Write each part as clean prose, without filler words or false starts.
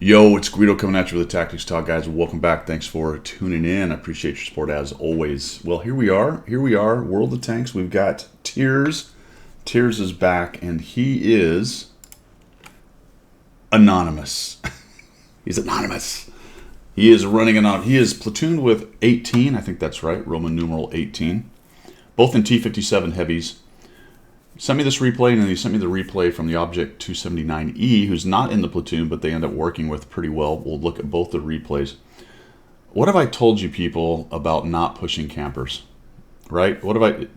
Yo, it's Guido coming at you with the Tactics Talk, guys. Welcome back. Thanks for tuning in. I appreciate your support as always. Well, here we are. World of Tanks. We've got Tears. Tears is back, and he is anonymous. He's anonymous. He is running anonymous. He is platooned with 18. I think that's right. Roman numeral 18. Both in T-57 heavies. Sent me this replay, and then he sent me the replay from the Object 279E, who's not in the platoon, but they end up working with pretty well. We'll look at both the replays. What have I told you people about not pushing campers? Right?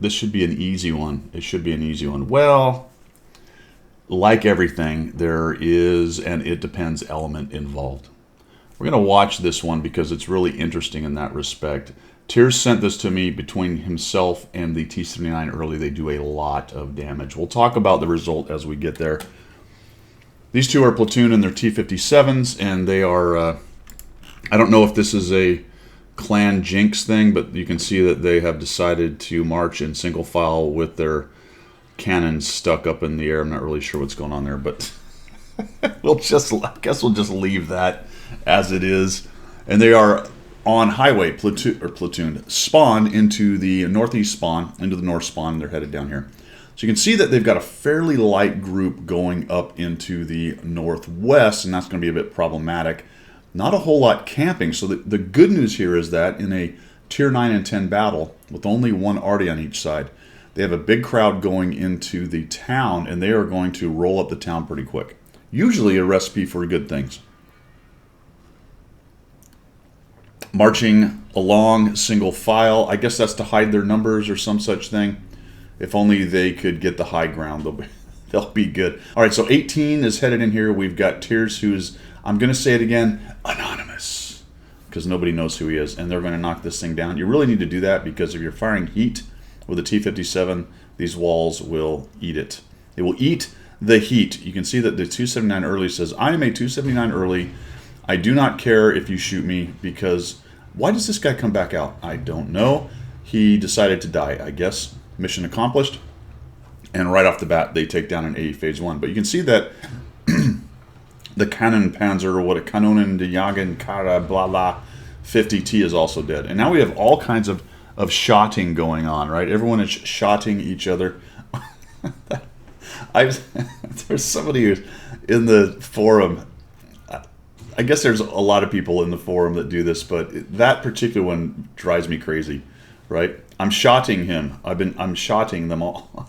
This should be an easy one. It should be an easy one. Well, like everything, there is an it depends element involved. We're going to watch this one because it's really interesting in that respect. Tears sent this to me. Between himself and the T-79 early, they do a lot of damage. We'll talk about the result as we get there. These two are platoon in their T-57s, and they are, I don't know if this is a clan jinx thing, but you can see that they have decided to march in single file with their cannons stuck up in the air. I'm not really sure what's going on there, but I guess we'll just leave that as it is. And they are on highway, platooned, spawned into the northeast spawn, into the north spawn. They're headed down here. So you can see that they've got a fairly light group going up into the northwest, and that's going to be a bit problematic. Not a whole lot camping. So the good news here is that in a tier 9 and 10 battle, with only one arty on each side, they have a big crowd going into the town, and they are going to roll up the town pretty quick. Usually a recipe for good things. Marching along single file. I guess that's to hide their numbers or some such thing. If only they could get the high ground, they'll be good. All right, so 18 is headed in here. We've got Tears, who's, I'm going to say it again, anonymous, because nobody knows who he is, and they're going to knock this thing down. You really need to do that because if you're firing heat with a T-57, these walls will eat it. It will eat the heat. You can see that the 279 early says, I am a 279 early. I do not care if you shoot me, because why does this guy come back out? I don't know. He decided to die, I guess. Mission accomplished. And right off the bat, they take down an A phase 1. But you can see that the Kanonpanzer, or what a Kanonen de Jagen Kara blah blah 50T is also dead. And now we have all kinds of shotting going on, right? Everyone is shotting each other. There's somebody who's in the forum. I guess there's a lot of people in the forum that do this, but that particular one drives me crazy, right? I'm shotting him. I'm shotting them all.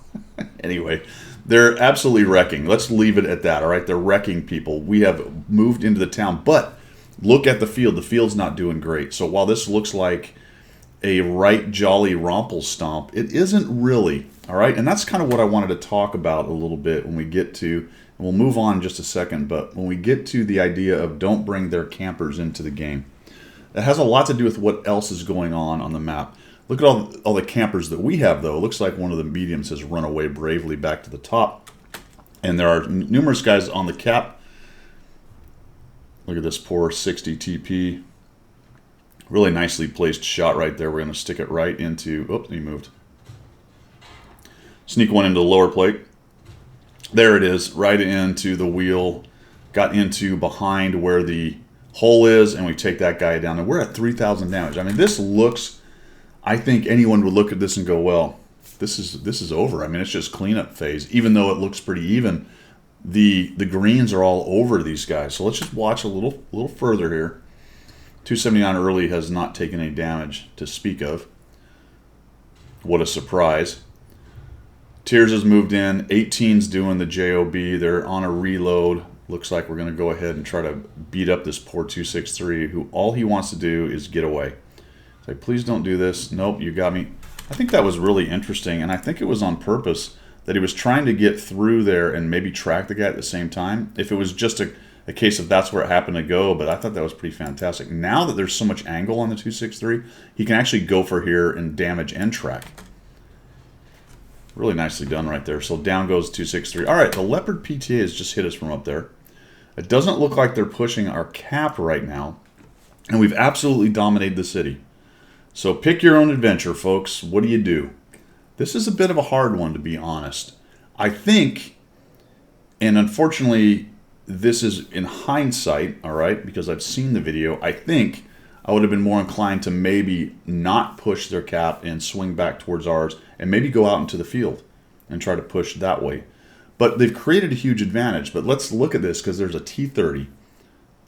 Anyway, they're absolutely wrecking. Let's leave it at that, all right? They're wrecking people. We have moved into the town, but look at the field. The field's not doing great. So while this looks like a right jolly romple stomp, it isn't really, all right? And that's kind of what I wanted to talk about a little bit when we get to. We'll move on in just a second, but when we get to the idea of don't bring their campers into the game, that has a lot to do with what else is going on the map. Look at all the campers that we have, though. It looks like one of the mediums has run away bravely back to the top. And there are numerous guys on the cap. Look at this poor 60 TP. Really nicely placed shot right there. We're going to stick it right into... Oops, he moved. Sneak one into the lower plate. There it is, right into the wheel, got into behind where the hole is, and we take that guy down. And we're at 3,000 damage. I mean, this looks, I think anyone would look at this and go, well, this is over. I mean, it's just cleanup phase. Even though it looks pretty even, the greens are all over these guys. So let's just watch a little further here. 279 early has not taken any damage to speak of. What a surprise. Tears has moved in. 18's doing the JOB. They're on a reload. Looks like we're going to go ahead and try to beat up this poor 263, who all he wants to do is get away. It's like, please don't do this. Nope, you got me. I think that was really interesting, and I think it was on purpose that he was trying to get through there and maybe track the guy at the same time. If it was just a case of that's where it happened to go, but I thought that was pretty fantastic. Now that there's so much angle on the 263, he can actually go for here and damage and track. Really nicely done right there. So down goes 263. All right, the Leopard PTA has just hit us from up there. It doesn't look like they're pushing our cap right now. And we've absolutely dominated the city. So pick your own adventure, folks. What do you do? This is a bit of a hard one, to be honest. I think, and unfortunately, this is in hindsight, all right, because I've seen the video, I think I would have been more inclined to maybe not push their cap and swing back towards ours and maybe go out into the field and try to push that way. But they've created a huge advantage. But let's look at this, because there's a T30,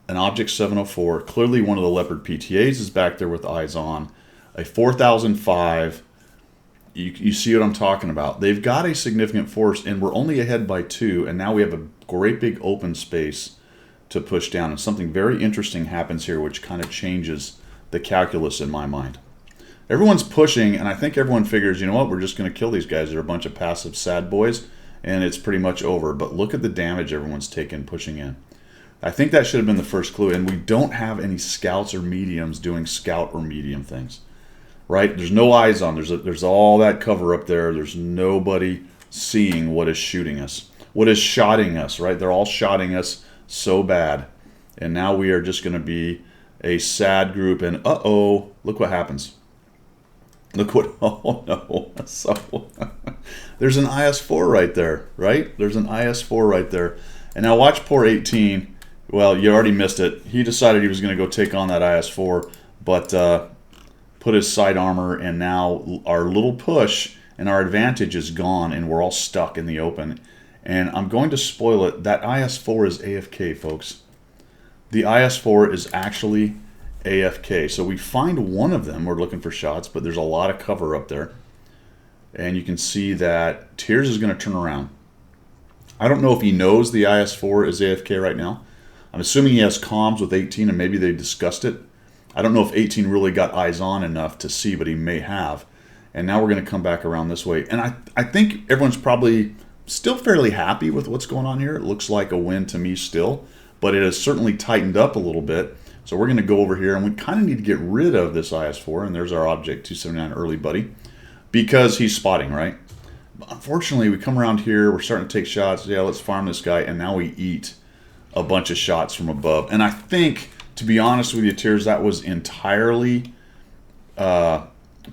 an Object 704. Clearly one of the Leopard PTAs is back there with eyes on. A 4005. You see what I'm talking about. They've got a significant force, and we're only ahead by 2, and now we have a great big open space to push down. And something very interesting happens here, which kind of changes the calculus in my mind. Everyone's pushing, and I think everyone figures, you know what, we're just going to kill these guys. They're a bunch of passive sad boys, and it's pretty much over. But look at the damage everyone's taken pushing in. I think that should have been the first clue, and we don't have any scouts or mediums doing scout or medium things. Right? There's no eyes on. There's all that cover up there. There's nobody seeing what is shooting us, what is shotting us, right? They're all shotting us so bad. And now we are just going to be a sad group. And uh-oh, look what happens. Look what, oh no. So, there's an IS-4 right there, right? There's an IS-4 right there. And now watch poor 18. Well, you already missed it. He decided he was going to go take on that IS-4, but put his side armor, and now our little push and our advantage is gone, and we're all stuck in the open. And I'm going to spoil it. That IS-4 is AFK, folks. The IS-4 is actually AFK. So we find one of them. We're looking for shots, but there's a lot of cover up there. And you can see that Tears is going to turn around. I don't know if he knows the IS-4 is AFK right now. I'm assuming he has comms with 18, and maybe they discussed it. I don't know if 18 really got eyes on enough to see, but he may have. And now we're going to come back around this way. And I think everyone's probably still fairly happy with what's going on here. It looks like a win to me still, but it has certainly tightened up a little bit. So we're going to go over here, and we kind of need to get rid of this IS-4. And there's our Object 279 early buddy, because he's spotting, right? Unfortunately, we come around here. We're starting to take shots. Yeah, let's farm this guy. And now we eat a bunch of shots from above. And I think, to be honest with you, Tears, that was entirely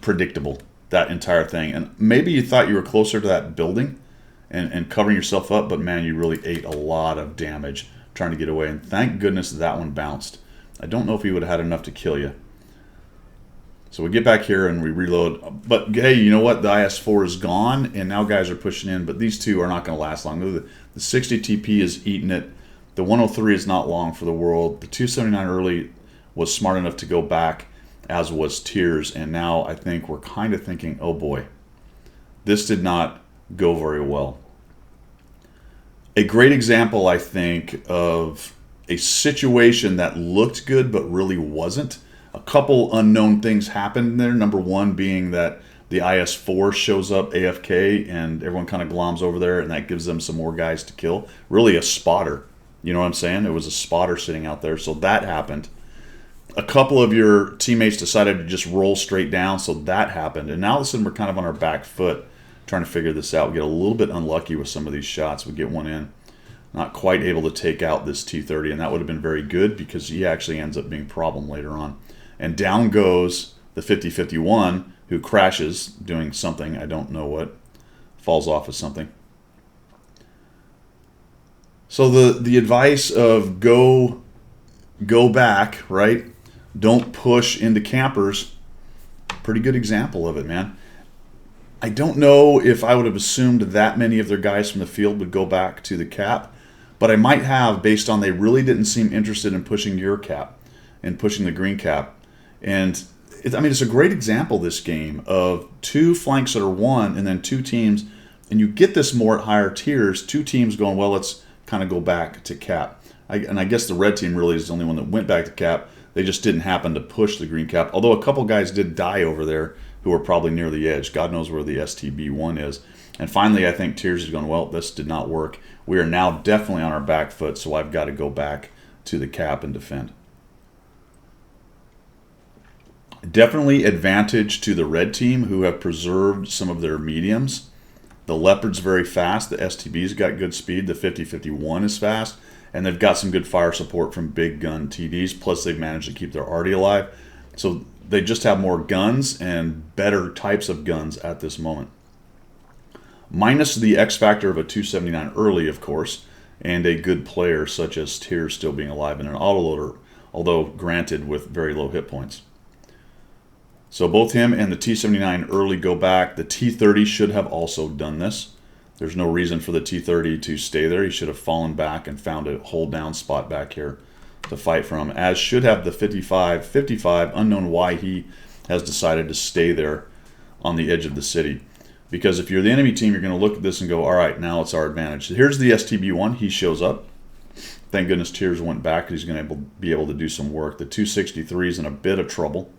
predictable, that entire thing. And maybe you thought you were closer to that building and covering yourself up, but man, you really ate a lot of damage trying to get away. And thank goodness that one bounced. I don't know if he would have had enough to kill you. So we get back here and we reload. But hey, you know what? The IS-4 is gone, and now guys are pushing in. But these two are not going to last long. The 60 TP is eating it. The 103 is not long for the world. The 279 early was smart enough to go back, as was Tears. And now I think we're kind of thinking, oh boy, this did not go very well. A great example, I think, of a situation that looked good but really wasn't. A couple unknown things happened there. Number one being that the IS-4 shows up AFK and everyone kind of gloms over there, and that gives them some more guys to kill. Really a spotter. You know what I'm saying? It was a spotter sitting out there, so that happened. A couple of your teammates decided to just roll straight down, so that happened. And now all of a sudden we're kind of on our back foot trying to figure this out. We get a little bit unlucky with some of these shots. We get one in. Not quite able to take out this T-30, and that would have been very good because he actually ends up being a problem later on. And down goes the 50-51, who crashes doing something. I don't know what. Falls off of something. So the advice of go back, right? Don't push into campers. Pretty good example of it, man. I don't know if I would have assumed that many of their guys from the field would go back to the cap, but I might have, based on they really didn't seem interested in pushing your cap and pushing the green cap. And I mean, it's a great example, this game, of two flanks that are one and then two teams, and you get this more at higher tiers, two teams going, well, let's kind of go back to cap. And I guess the red team really is the only one that went back to cap. They just didn't happen to push the green cap, although a couple guys did die over there who were probably near the edge. God knows where the STB-1 is. And finally, I think Tears is going, well, this did not work. We are now definitely on our back foot, so I've got to go back to the cap and defend. Definitely advantage to the red team, who have preserved some of their mediums. The Leopard's very fast. The STB's got good speed. The 50-51 is fast. And they've got some good fire support from big gun TDs. Plus, they've managed to keep their arty alive. So they just have more guns and better types of guns at this moment. Minus the X factor of a 279 early, of course. and a good player such as Tears still being alive in an autoloader, although granted with very low hit points. So both him and the T-79 early go back. The T-30 should have also done this. There's no reason for the T-30 to stay there. He should have fallen back and found a hold down spot back here to fight from, as should have the 55. 55, unknown why he has decided to stay there on the edge of the city. Because if you're the enemy team, you're going to look at this and go, all right, now it's our advantage. So here's the STB-1. He shows up. Thank goodness Tears went back. He's going to be able to do some work. The 263 is in a bit of trouble.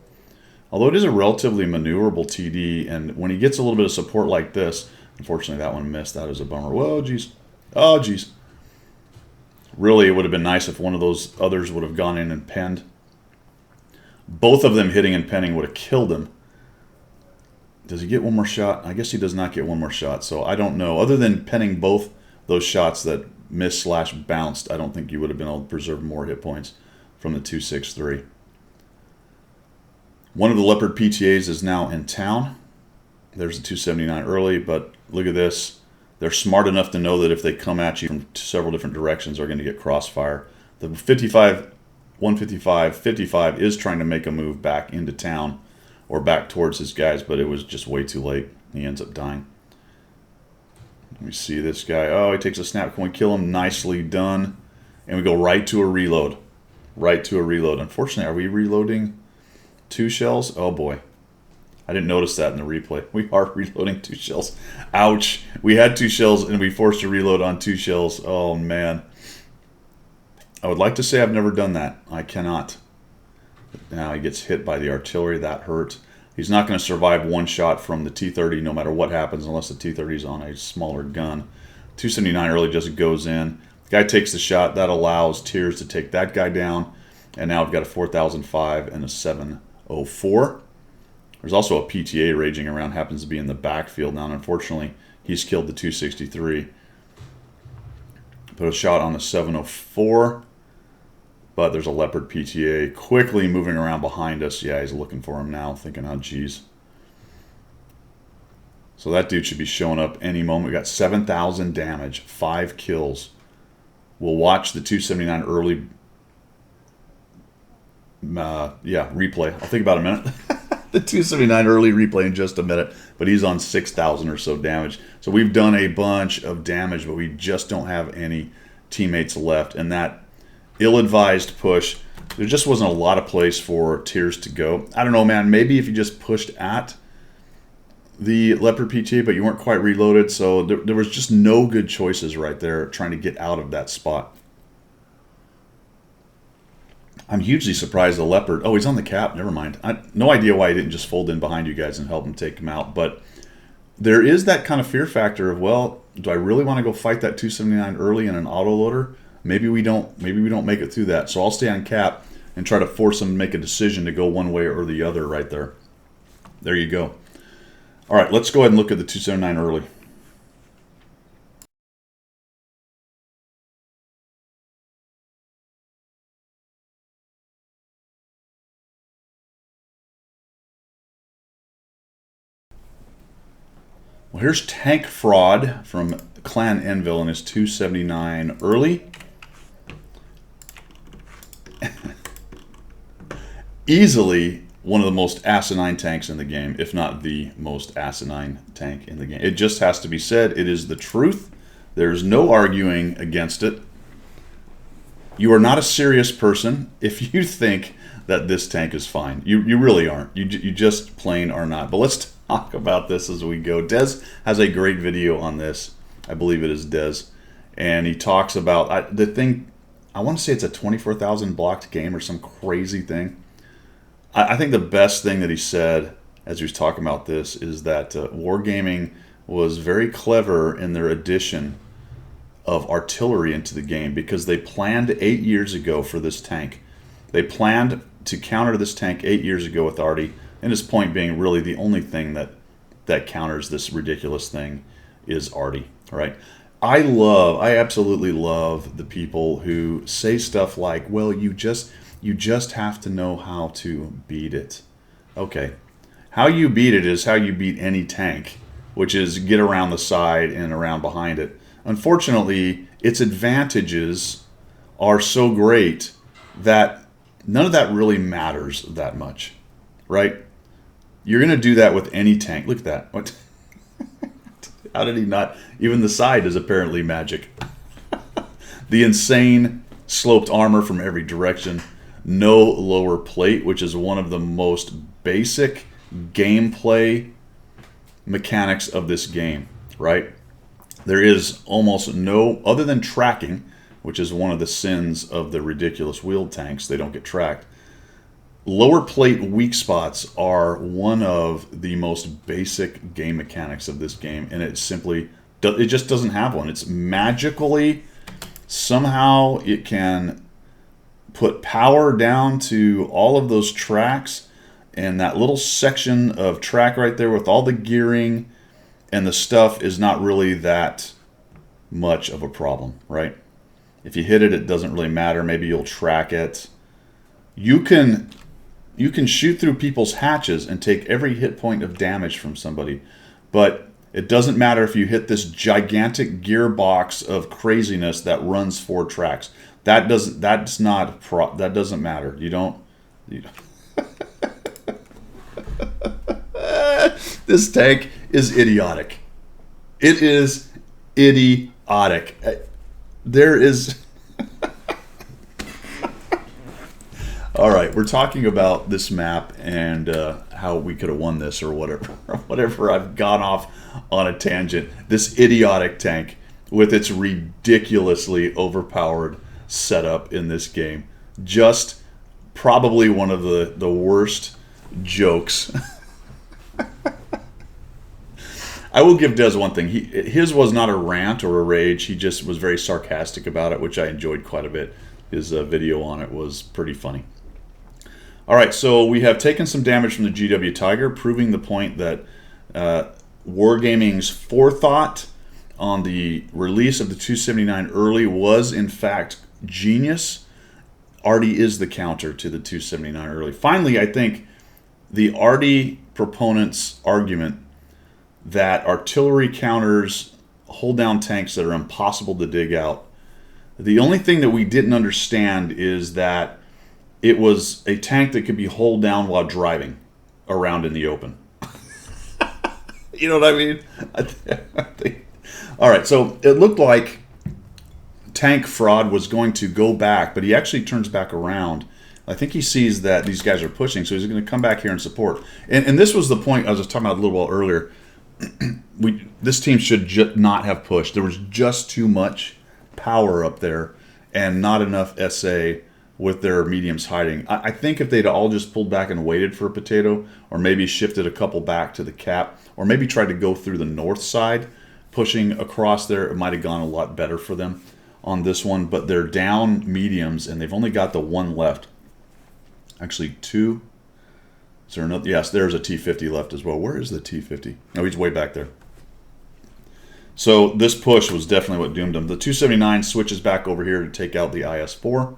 Although it is a relatively maneuverable TD, and when he gets a little bit of support like this, unfortunately that one missed. That is a bummer. Whoa, geez. Oh, geez. Really, it would have been nice if one of those others would have gone in and penned. Both of them hitting and penning would have killed him. Does he get one more shot? I guess he does not get one more shot, so I don't know. Other than penning both those shots that missed/bounced, I don't think you would have been able to preserve more hit points from the 263. One of the Leopard PTAs is now in town. There's the 279 early, but look at this. They're smart enough to know that if they come at you from several different directions, they're going to get crossfire. The 155, 55 is trying to make a move back into town or back towards his guys, but it was just way too late. He ends up dying. Let me see this guy. Oh, he takes a snap. Can we kill him? Nicely done. And we go right to a reload. Right to a reload. Unfortunately, are we reloading 2 shells? Oh boy. I didn't notice that in the replay. We are reloading 2 shells. Ouch. We had 2 shells and we forced a reload on 2 shells. Oh man. I would like to say I've never done that. I cannot. Now he gets hit by the artillery. That hurt. He's not going to survive one shot from the T-30 no matter what happens unless the T-30 is on a smaller gun. 279 early just goes in. The guy takes the shot. That allows Tears to take that guy down. And now we've got a 4005 and a 704. There's also a PTA raging around. Happens to be in the backfield now. And unfortunately, he's killed the 263. Put a shot on the 704. But there's a Leopard PTA quickly moving around behind us. Yeah, he's looking for him now, thinking, oh, geez. So that dude should be showing up any moment. We got 7,000 damage, 5 kills. We'll watch the 279 early, replay. I'll think about a minute. The 279 early replay in just a minute. But he's on 6,000 or so damage. So we've done a bunch of damage, but we just don't have any teammates left. And that ill-advised push, there just wasn't a lot of place for Tears to go. I don't know, man. Maybe if you just pushed at the Leopard PTA, but you weren't quite reloaded, so there was just no good choices right there trying to get out of that spot. I'm hugely surprised the Leopard... Oh, he's on the cap. Never mind. No idea why he didn't just fold in behind you guys and help him take him out, but there is that kind of fear factor of, well, do I really want to go fight that 279 early in an autoloader? Maybe we don't make it through that. So I'll stay on cap and try to force them to make a decision to go one way or the other right there. There you go. All right, let's go ahead and look at the 279 early. Well, here's Tank Fraud from Clan Enville and his 279 early. Easily one of the most asinine tanks in the game, if not the most asinine tank in the game. It just has to be said. It is the truth. There's no arguing against it. You are not a serious person if you think that this tank is fine. You really aren't. You just plain are not. But let's talk about this as we go. Dez has a great video on this. I believe it is Dez. And he talks about the thing. I want to say it's a 24,000 blocked game or some crazy thing. I think the best thing that he said as he was talking about this is that Wargaming was very clever in their addition of artillery into the game because they planned 8 years ago for this tank. They planned to counter this tank 8 years ago with Arty, and his point being really the only thing that counters this ridiculous thing is Arty, right? I absolutely love the people who say stuff like, well, you just have to know how to beat it. Okay. How you beat it is how you beat any tank, which is get around the side and around behind it. Unfortunately, its advantages are so great that none of that really matters that much, right? You're going to do that with any tank. Look at that. What? How did he not? Even the side is apparently magic. The insane sloped armor from every direction. No lower plate, which is one of the most basic gameplay mechanics of this game, right? There is almost no, other than tracking, which is one of the sins of the ridiculous wheeled tanks. They don't get tracked. Lower plate weak spots are one of the most basic game mechanics of this game, and it just doesn't have one. It's magically, somehow it can put power down to all of those tracks, and that little section of track right there with all the gearing and the stuff is not really that much of a problem, right? If you hit it, it doesn't really matter. Maybe you'll track it. You can shoot through people's hatches and take every hit point of damage from somebody, but it doesn't matter if you hit this gigantic gearbox of craziness that runs 4 tracks. That doesn't matter. You don't. This tank is idiotic. It is idiotic. There is. All right, we're talking about this map and how we could have won this or whatever. Whatever. I've gone off on a tangent. This idiotic tank with its ridiculously overpowered setup in this game. Just probably one of the worst jokes. I will give Des one thing. His was not a rant or a rage. He just was very sarcastic about it, which I enjoyed quite a bit. His video on it was pretty funny. All right, so we have taken some damage from the GW Tiger, proving the point that Wargaming's forethought on the release of the 279 early was, in fact, genius. Arty is the counter to the 279 early. Finally, I think the Arty proponents' argument that artillery counters hold down tanks that are impossible to dig out. The only thing that we didn't understand is that it was a tank that could be holed down while driving around in the open. You know what I mean? I think. All right, so it looked like Tank Fraud was going to go back, but he actually turns back around. I think he sees that these guys are pushing, so he's going to come back here and support. And this was the point I was talking about a little while earlier. This team should not have pushed. There was just too much power up there and not enough SA with their mediums hiding. I think if they'd all just pulled back and waited for a potato, or maybe shifted a couple back to the cap, or maybe tried to go through the north side, pushing across there, it might have gone a lot better for them on this one. But they're down mediums, and they've only got the one left. Actually, 2. Is there another? Yes, there's a T-50 left as well. Where is the T-50? No, he's way back there. So this push was definitely what doomed them. The 279 switches back over here to take out the IS-4.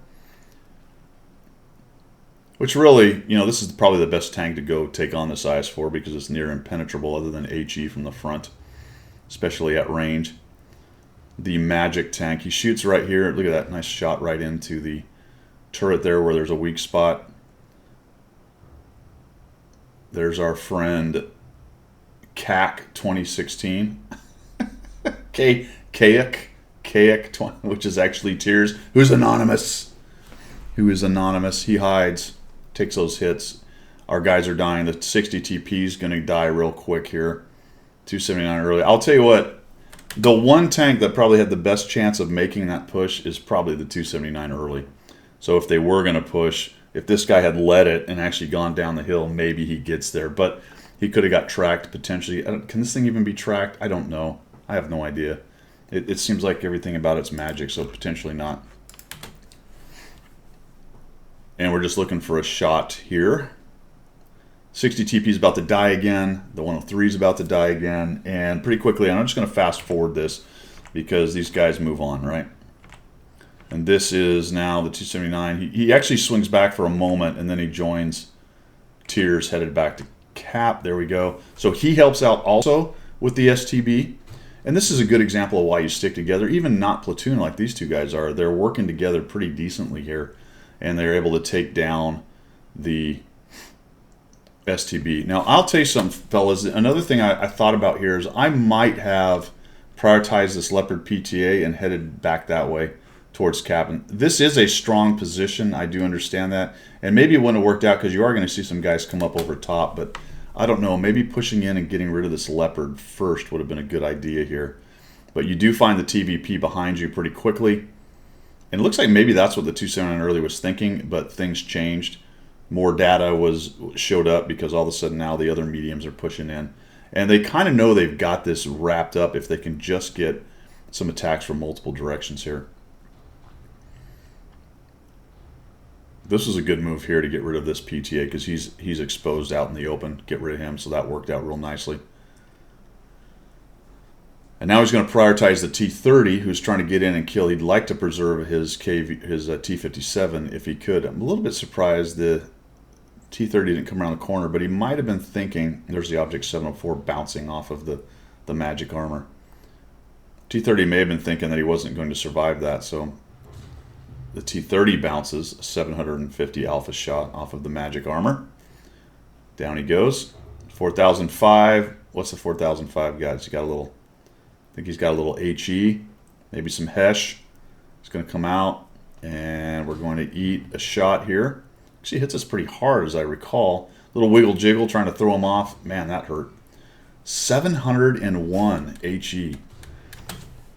Which really, this is probably the best tank to go take on this IS-4 because it's near impenetrable other than HE from the front, especially at range. The Magic tank, he shoots right here. Look at that nice shot right into the turret there where there's a weak spot. There's our friend CAC 2016. Kayak, which is actually Tears, who's anonymous. He hides, takes those hits. Our guys are dying. The 60 TP is going to die real quick here. 279 early. I'll tell you what, the one tank that probably had the best chance of making that push is probably the 279 early. So if they were going to push, if this guy had led it and actually gone down the hill, maybe he gets there. But he could have got tracked potentially. Can this thing even be tracked? I don't know. I have no idea. It seems like everything about it's magic, so potentially not. And we're just looking for a shot here. 60 TP is about to die again. The 103 is about to die again. And pretty quickly, I'm just going to fast forward this because these guys move on, right? And this is now the 279. He actually swings back for a moment, and then he joins Tears headed back to cap. There we go. So he helps out also with the STB. And this is a good example of why you stick together. Even not platoon like these two guys are, they're working together pretty decently here. And they're able to take down the STB. Now, I'll tell you something, fellas. Another thing I thought about here is I might have prioritized this Leopard PTA and headed back that way towards cabin. This is a strong position. I do understand that. And maybe it wouldn't have worked out because you are going to see some guys come up over top. But I don't know. Maybe pushing in and getting rid of this Leopard first would have been a good idea here. But you do find the TVP behind you pretty quickly. And it looks like maybe that's what the 279 early was thinking, but things changed. More data showed up because all of a sudden now the other mediums are pushing in. And they kind of know they've got this wrapped up if they can just get some attacks from multiple directions here. This was a good move here to get rid of this PTA because he's exposed out in the open. Get rid of him, so that worked out real nicely. And now he's going to prioritize the T-30, who's trying to get in and kill. He'd like to preserve his T-57 if he could. I'm a little bit surprised the T-30 didn't come around the corner, but he might have been thinking, there's the Object 704 bouncing off of the magic armor. T-30 may have been thinking that he wasn't going to survive that, so the T-30 bounces a 750 alpha shot off of the magic armor. Down he goes. 4005. What's the 4005 got? He's got a little, I think he's got a little HE, maybe some Hesh. He's going to come out, and we're going to eat a shot here. Actually hits us pretty hard, as I recall. Little wiggle jiggle trying to throw him off. Man, that hurt. 701 HE.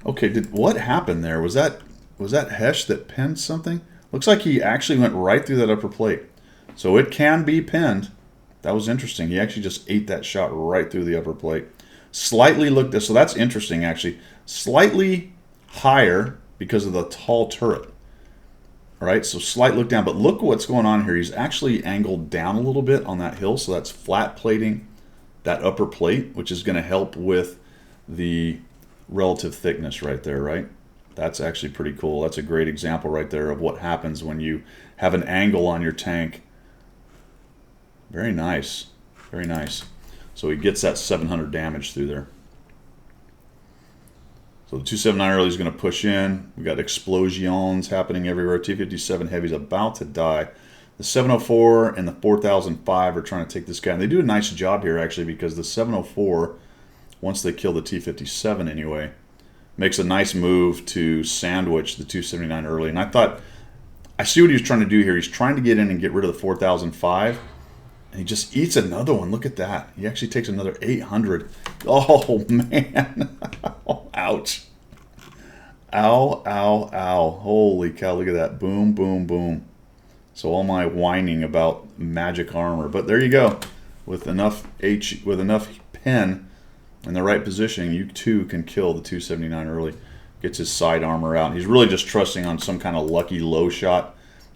Okay, what happened there? Was that Hesh that pinned something? Looks like he actually went right through that upper plate. So it can be pinned. That was interesting. He actually just ate that shot right through the upper plate. Slightly looked, so that's interesting actually. Slightly higher because of the tall turret. All right, so slight look down, but look what's going on here. He's actually angled down a little bit on that hill, so that's flat plating that upper plate, which is going to help with the relative thickness right there, right? That's actually pretty cool. That's a great example right there of what happens when you have an angle on your tank. Very nice. Very nice. So he gets that 700 damage through there. So the 279 early is going to push in. We got explosions happening everywhere. T-57 Heavy's about to die. The 704 and the 4005 are trying to take this guy. And they do a nice job here, actually, because the 704, once they kill the T-57 anyway, makes a nice move to sandwich the 279 early. And I thought, I see what he was trying to do here. He's trying to get in and get rid of the 4005. And he just eats another one. Look at that. He actually takes another 800. Oh, man. Ouch. Ow, ow, ow. Holy cow, look at that. Boom, boom, boom. So all my whining about magic armor. But there you go. With enough pen in the right position, you too can kill the 279 early. Gets his side armor out. He's really just trusting on some kind of lucky low shot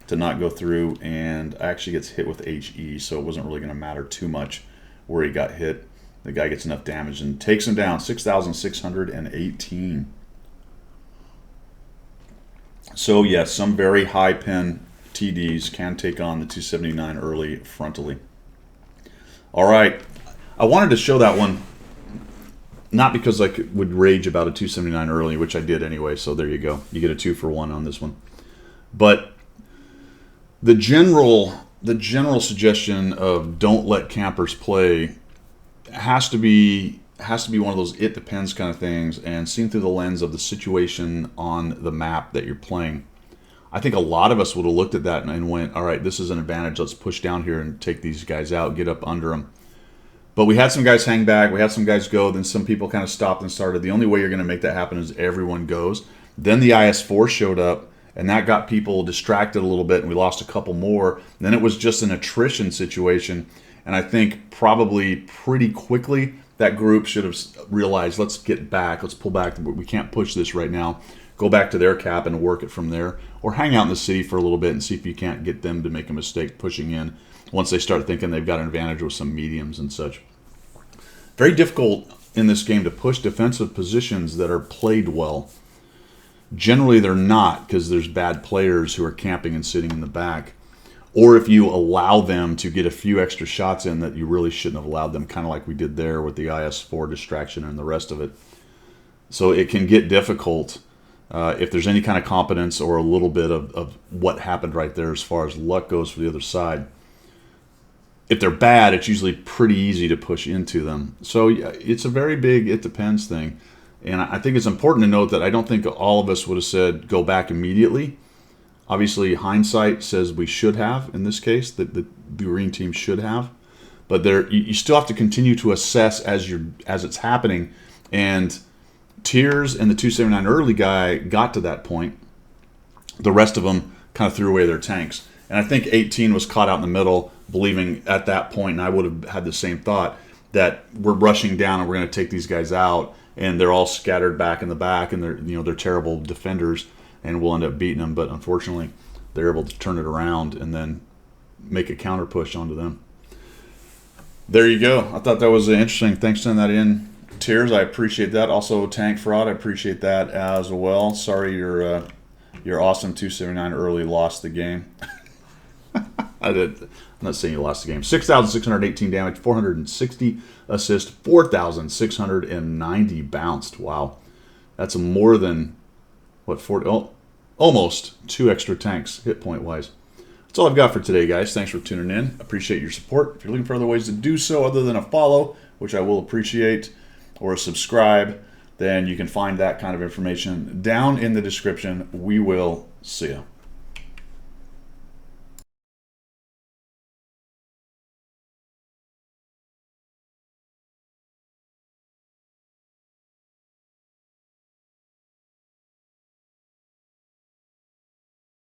to not go through, and actually gets hit with HE, so it wasn't really going to matter too much where he got hit. The guy gets enough damage and takes him down, 6,618. So yes, some very high pen TDs can take on the 279 early frontally. All right, I wanted to show that one, not because I would rage about a 279 early, which I did anyway, so there you go. You get a 2-for-1 on this one. But the general suggestion of don't let campers play has to be one of those it depends kind of things, and seen through the lens of the situation on the map that you're playing. I think a lot of us would have looked at that and went, all right, this is an advantage. Let's push down here and take these guys out, get up under them. But we had some guys hang back. We had some guys go. Then some people kind of stopped and started. The only way you're going to make that happen is everyone goes. Then the IS-4 showed up, and that got people distracted a little bit, and we lost a couple more. And then it was just an attrition situation. And I think probably pretty quickly that group should have realized, let's get back. Let's pull back. We can't push this right now. Go back to their cap and work it from there. Or hang out in the city for a little bit and see if you can't get them to make a mistake pushing in once they start thinking they've got an advantage with some mediums and such. Very difficult in this game to push defensive positions that are played well. Generally, they're not, because there's bad players who are camping and sitting in the back. Or if you allow them to get a few extra shots in that you really shouldn't have allowed them, kind of like we did there with the IS-4 distraction and the rest of it. So it can get difficult if there's any kind of competence or a little bit of what happened right there as far as luck goes for the other side. If they're bad, it's usually pretty easy to push into them. So it's a very big it depends thing. And I think it's important to note that I don't think all of us would have said go back immediately. Obviously, hindsight says we should have in this case, that the green team should have. But you still have to continue to assess as it's happening. And Tiers and the 279 early guy got to that point. The rest of them kind of threw away their tanks. And I think 18 was caught out in the middle, believing at that point, and I would have had the same thought, that we're rushing down and we're going to take these guys out, and they're all scattered back in the back, and they're terrible defenders, and we'll end up beating them. But unfortunately, they're able to turn it around and then make a counter push onto them. There you go. I thought that was interesting. Thanks for sending that in, Tiers. I appreciate that. Also, Tank Fraud, I appreciate that as well. Sorry your awesome 279 early lost the game. I'm not saying you lost the game. 6,618 damage, 460 assist, 4,690 bounced. Wow. That's more than, almost 2 extra tanks hit point wise. That's all I've got for today, guys. Thanks for tuning in. Appreciate your support. If you're looking for other ways to do so other than a follow, which I will appreciate, or a subscribe, then you can find that kind of information down in the description. We will see you.